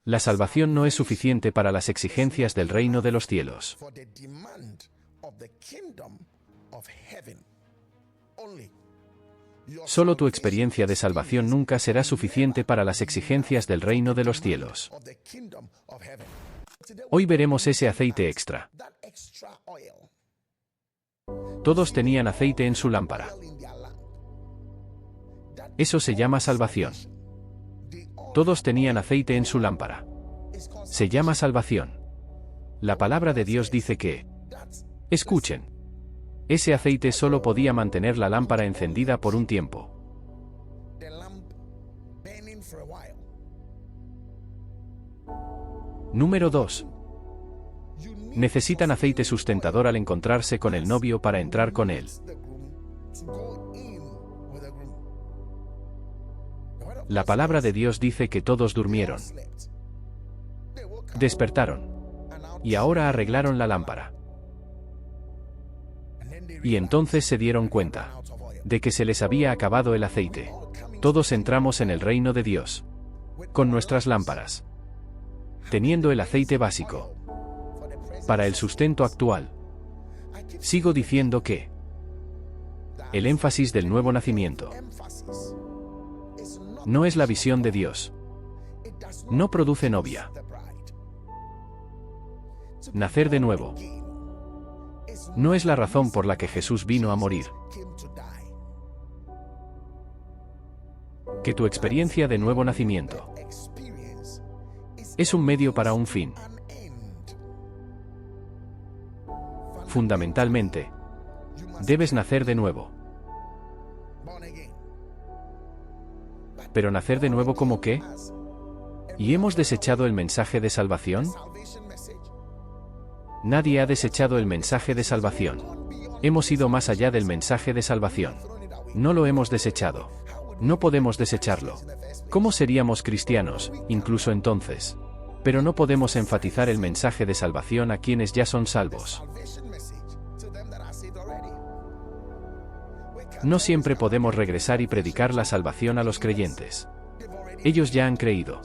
La salvación no es suficiente para las exigencias del reino de los cielos. Solo tu experiencia de salvación nunca será suficiente para las exigencias del reino de los cielos. Hoy veremos ese aceite extra. Todos tenían aceite en su lámpara. Eso se llama salvación. Todos tenían aceite en su lámpara. Se llama salvación. La palabra de Dios dice que, escuchen, ese aceite solo podía mantener la lámpara encendida por un tiempo. Número 2. Necesitan aceite sustentador al encontrarse con el novio para entrar con él. La palabra de Dios dice que todos durmieron. Despertaron. Y ahora arreglaron la lámpara. Y entonces se dieron cuenta de que se les había acabado el aceite. Todos entramos en el reino de Dios con nuestras lámparas, teniendo el aceite básico para el sustento actual. Sigo diciendo que el énfasis del nuevo nacimiento no es la visión de Dios. No produce novia. Nacer de nuevo no es la razón por la que Jesús vino a morir. Que tu experiencia de nuevo nacimiento es un medio para un fin. Fundamentalmente, debes nacer de nuevo. ¿Pero nacer de nuevo cómo qué? ¿Y hemos desechado el mensaje de salvación? Nadie ha desechado el mensaje de salvación. Hemos ido más allá del mensaje de salvación. No lo hemos desechado. No podemos desecharlo. ¿Cómo seríamos cristianos, incluso entonces? Pero no podemos enfatizar el mensaje de salvación a quienes ya son salvos. No siempre podemos regresar y predicar la salvación a los creyentes. Ellos ya han creído.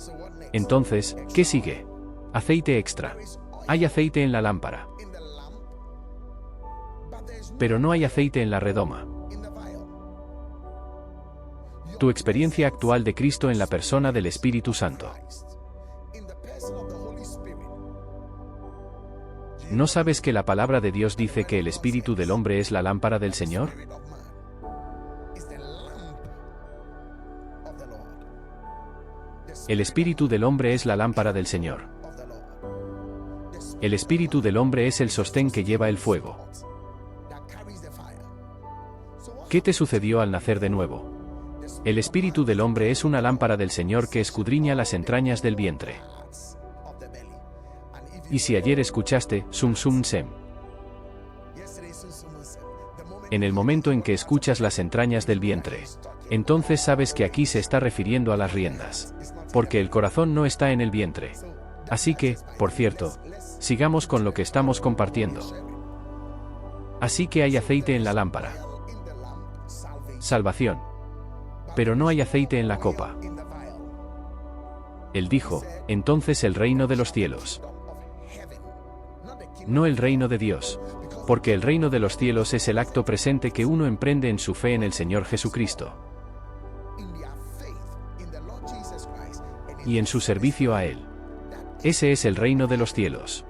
Entonces, ¿qué sigue? Aceite extra. Hay aceite en la lámpara. Pero no hay aceite en la redoma. Tu experiencia actual de Cristo en la persona del Espíritu Santo. ¿No sabes que la palabra de Dios dice que el espíritu del hombre es la lámpara del Señor? El espíritu del hombre es la lámpara del Señor. El espíritu del hombre es el sostén que lleva el fuego. ¿Qué te sucedió al nacer de nuevo? El espíritu del hombre es una lámpara del Señor que escudriña las entrañas del vientre. Y si ayer escuchaste, Sum Sum Sem, en el momento en que escuchas las entrañas del vientre, entonces sabes que aquí se está refiriendo a las riendas. Porque el corazón no está en el vientre. Así que, por cierto, sigamos con lo que estamos compartiendo. Así que hay aceite en la lámpara. Salvación. Pero no hay aceite en la copa. Él dijo, entonces el reino de los cielos. No el reino de Dios. Porque el reino de los cielos es el acto presente que uno emprende en su fe en el Señor Jesucristo. Y en su servicio a Él. Ese es el reino de los cielos.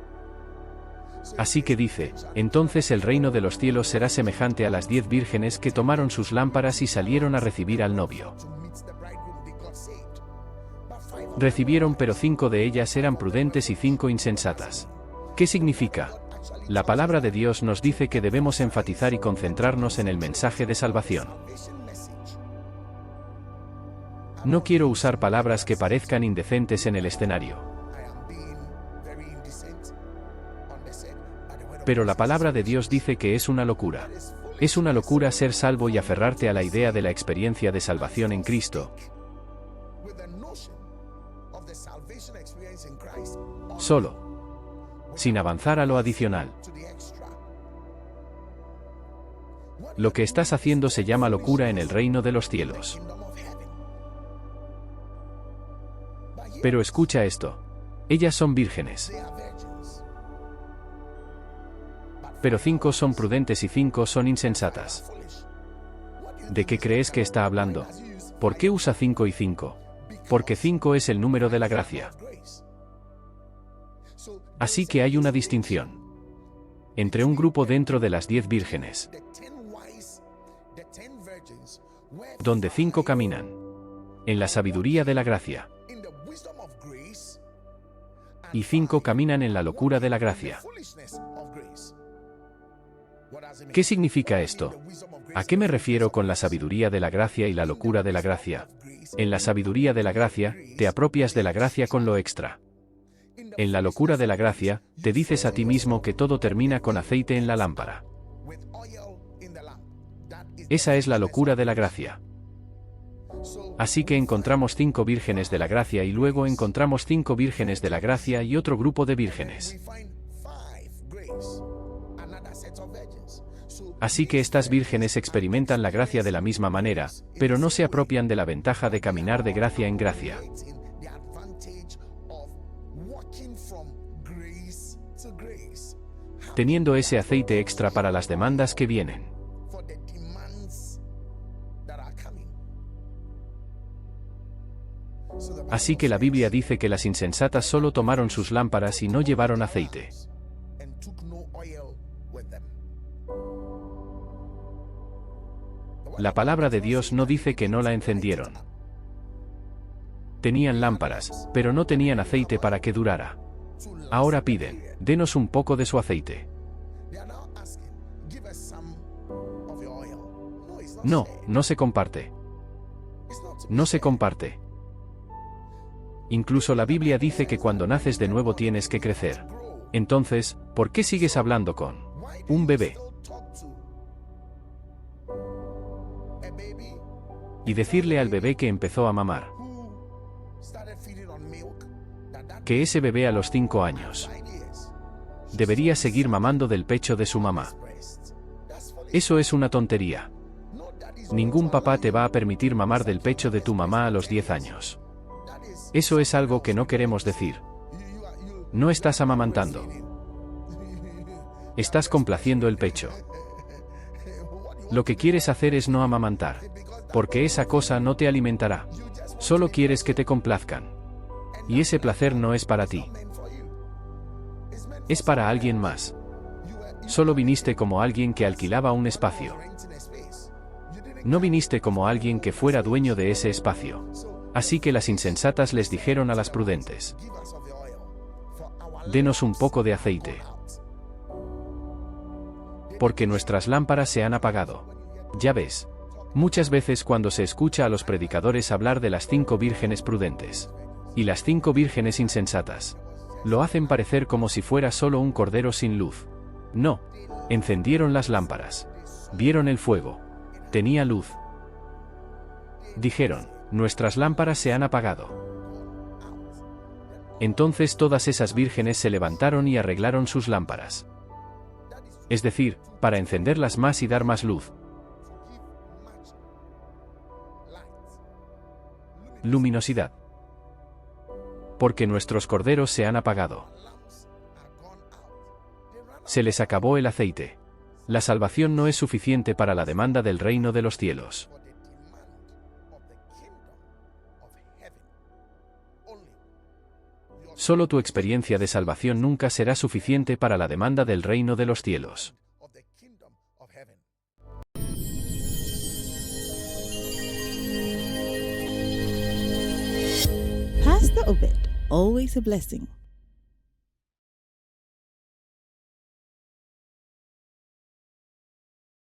Así que dice, entonces el reino de los cielos será semejante a las 10 vírgenes que tomaron sus lámparas y salieron a recibir al novio. Recibieron, pero 5 de ellas eran prudentes y 5 insensatas. ¿Qué significa? La palabra de Dios nos dice que debemos enfatizar y concentrarnos en el mensaje de salvación. No quiero usar palabras que parezcan indecentes en el escenario. Pero la palabra de Dios dice que es una locura. Es una locura ser salvo y aferrarte a la idea de la experiencia de salvación en Cristo. Solo. Sin avanzar a lo adicional. Lo que estás haciendo se llama locura en el reino de los cielos. Pero escucha esto. Ellas son vírgenes. Pero 5 son prudentes y 5 son insensatas. ¿De qué crees que está hablando? ¿Por qué usa 5 y 5? Porque 5 es el número de la gracia. Así que hay una distinción entre un grupo dentro de las 10 vírgenes, donde 5 caminan en la sabiduría de la gracia y 5 caminan en la locura de la gracia. ¿Qué significa esto? ¿A qué me refiero con la sabiduría de la gracia y la locura de la gracia? En la sabiduría de la gracia, te apropias de la gracia con lo extra. En la locura de la gracia, te dices a ti mismo que todo termina con aceite en la lámpara. Esa es la locura de la gracia. Así que encontramos 5 vírgenes de la gracia y luego encontramos 5 vírgenes de la gracia y otro grupo de vírgenes. Así que estas vírgenes experimentan la gracia de la misma manera, pero no se apropian de la ventaja de caminar de gracia en gracia. Teniendo ese aceite extra para las demandas que vienen. Así que la Biblia dice que las insensatas solo tomaron sus lámparas y no llevaron aceite. La palabra de Dios no dice que no la encendieron. Tenían lámparas, pero no tenían aceite para que durara. Ahora piden, denos un poco de su aceite. No, no se comparte. No se comparte. Incluso la Biblia dice que cuando naces de nuevo tienes que crecer. Entonces, ¿por qué sigues hablando con un bebé? Y decirle al bebé que empezó a mamar. Que ese bebé a los 5 años debería seguir mamando del pecho de su mamá. Eso es una tontería. Ningún papá te va a permitir mamar del pecho de tu mamá a los 10 años. Eso es algo que no queremos decir. No estás amamantando. Estás complaciendo el pecho. Lo que quieres hacer es no amamantar. Porque esa cosa no te alimentará. Solo quieres que te complazcan. Y ese placer no es para ti. Es para alguien más. Solo viniste como alguien que alquilaba un espacio. No viniste como alguien que fuera dueño de ese espacio. Así que las insensatas les dijeron a las prudentes: denos un poco de aceite. Porque nuestras lámparas se han apagado. Ya ves. Muchas veces cuando se escucha a los predicadores hablar de las 5 vírgenes prudentes y las 5 vírgenes insensatas, lo hacen parecer como si fuera solo un cordero sin luz. No, encendieron las lámparas. Vieron el fuego. Tenía luz. Dijeron, nuestras lámparas se han apagado. Entonces todas esas vírgenes se levantaron y arreglaron sus lámparas. Es decir, para encenderlas más y dar más luz. Luminosidad. Porque nuestros corderos se han apagado. Se les acabó el aceite. La salvación no es suficiente para la demanda del reino de los cielos. Solo tu experiencia de salvación nunca será suficiente para la demanda del reino de los cielos. Pastor Obed, always a blessing.